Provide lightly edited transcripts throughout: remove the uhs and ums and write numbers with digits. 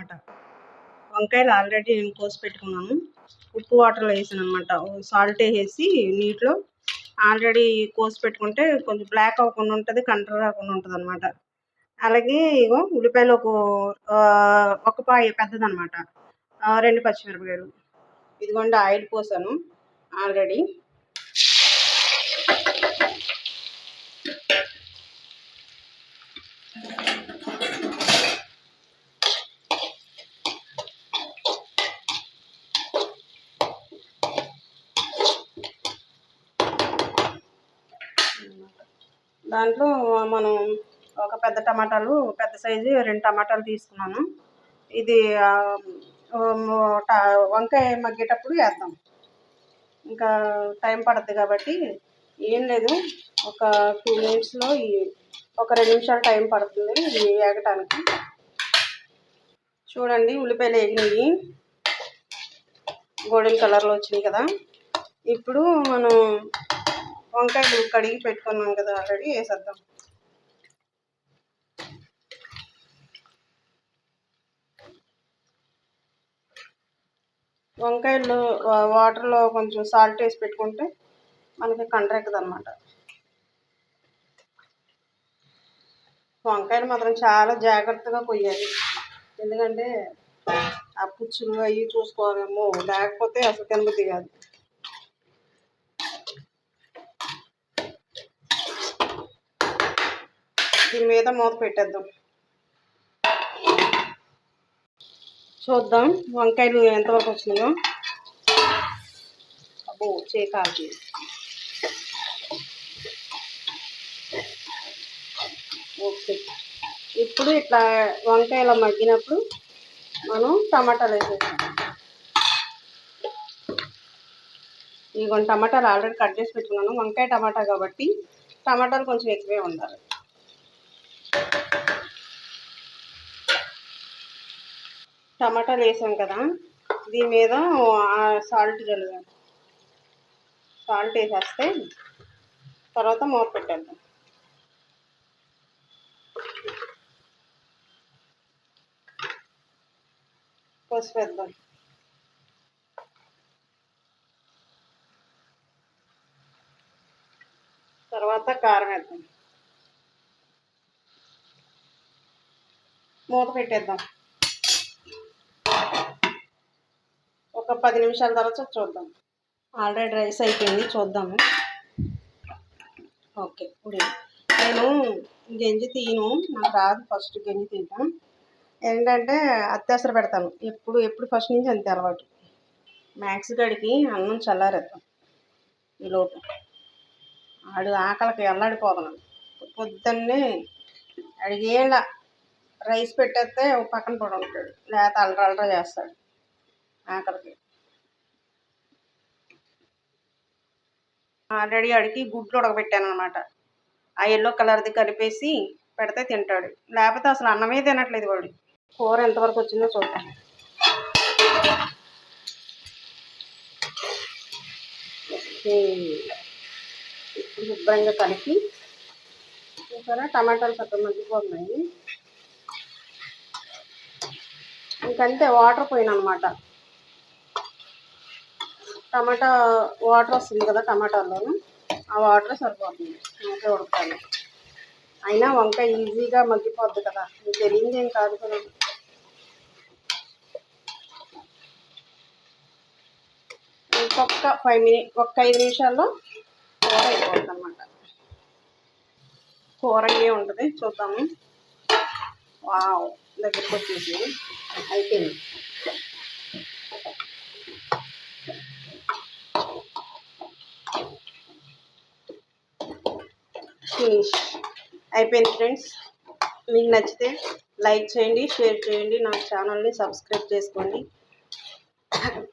అనమాట. వంకాయలు ఆల్రెడీ నేను కోసి పెట్టుకున్నాను. ఉప్పు వాటర్లో వేసాను అనమాట. సాల్ట్ వేసి నీటిలో ఆల్రెడీ కోసి పెట్టుకుంటే కొంచెం బ్లాక్ అవ్వకుండా ఉంటుంది, కంట్ర రాకుండా ఉంటుంది అనమాట. అలాగే ఇగో ఉల్లిపాయలు ఒక పాయ పెద్దదనమాట, 2 పచ్చిమిరపకాయలు. ఇదిగోండి ఆయిల్ పోసాను ఆల్రెడీ. దాంట్లో మనం ఒక పెద్ద టమాటాలు, పెద్ద సైజు 2 టమాటాలు తీసుకున్నాను. ఇది వంకాయ మగ్గేటప్పుడు వేద్దాం, ఇంకా టైం పడుతుంది కాబట్టి. ఏం లేదు, ఒక 2 మినిట్స్లో ఒక 2 నిమిషాలు టైం పడుతుంది ఇది వేగటానికి. చూడండి, ఉల్లిపాయలు వేగినాయి, గోల్డెన్ కలర్లో వచ్చినాయి కదా. ఇప్పుడు మనం వంకాయలు కడిగి పెట్టుకున్నాం కదా ఆల్రెడీ, వేసేద్దాం. వంకాయలు వాటర్లో కొంచెం సాల్ట్ వేసి పెట్టుకుంటే మనకి కండ్రెక్కదు అనమాట. వంకాయలు మాత్రం చాలా జాగ్రత్తగా కొయ్యాలి, ఎందుకంటే ఆ పుచ్చులు అవి చూసుకోవాలేమో, లేకపోతే అసలు తినబుద్ధి కాదు. దీని మీద మూత పెట్టేద్దాం, చూద్దాం వంకాయలు ఎంతవరకు వచ్చినాయో. అబ్బో, చేకాలి. ఓకే, ఇప్పుడు ఇట్లా వంకాయలు మగ్గినప్పుడు మనం టమాటాలు వేసేస్తాం. ఇదిగోండి టమాటాలు ఆల్రెడీ కట్ చేసి పెట్టుకున్నాను. వంకాయ టమాటా కాబట్టి టమాటాలు కొంచెం ఎక్కువే ఉండాలి. టమాటాలు వేసాం కదా, దీని మీద సాల్ట్ చల్లుదాం. సాల్ట్ వేసేస్తే తర్వాత మూత పెట్టేద్దాం. పసుపు వేద్దాం. తర్వాత కారం వేద్దాం. మూత పెట్టేద్దాం. ఒక 10 నిమిషాల తర్వాత చూద్దాం. ఆల్రెడీ రైస్ అయిపోయింది, చూద్దాము. ఓకే, ఇప్పుడు నేను గంజి తీయను, నాకు రాదు ఫస్ట్ గంజి తీయటం. ఏంటంటే అత్యవసర పెడతాను ఎప్పుడు ఫస్ట్ నుంచి అంతే అలవాటు. మ్యాక్స్ గడికి అన్నం చల్లారేద్దాం. ఈలోపు ఆడు ఆకలికి అల్లాడిపోతున్నాను. పొద్దున్నే అడిగేళ్ళ రైస్ పెట్టేస్తే ఒక పక్కన పడి ఉంటాడు, లేకపోతే అల్లరా చేస్తాడు ఆకలికి. ఆల్రెడీ అడిగి గుడ్లు ఉడకబెట్టాను అనమాట. ఆ ఎల్లో కలర్ది కలిపేసి పెడితే తింటాడు, లేకపోతే అసలు అన్నమే తినట్లేదు వాడు. కూర ఎంతవరకు వచ్చిందో చూద్దాం. ఇప్పుడు శుభ్రంగా కలిపి చూసారా, టమాటాలు చక్కగా మగ్గిపోతున్నాయి. ఇంకంతే, వాటర్ పోయినమాట. టమాటా వాటర్ వస్తుంది కదా టమాటాల్లోనూ, ఆ వాటర్ సరిపోతుంది. వంకాయ ఉడకాలి. అయినా వంకాయ ఈజీగా మగ్గిపోద్ది కదా, మీకు తెలియదు ఏం కాదు కదా. ఇంకొక 5 నిమిషాల్లో కూర అయిపోతుంది అనమాట. కూర ఉంటుంది, చూద్దాము. వావ్, దగ్గరికి వచ్చేసి అయిపోయింది. ఫినిష్ అయిపోయింది ఫ్రెండ్స్. మీకు నచ్చితే లైక్ చేయండి, షేర్ చేయండి, నా ఛానల్ని సబ్స్క్రైబ్ చేసుకోండి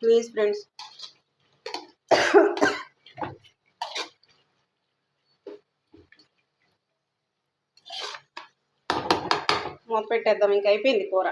ప్లీజ్ ఫ్రెండ్స్. మూత పెట్టేద్దాం, ఇంక అయిపోయింది కూర.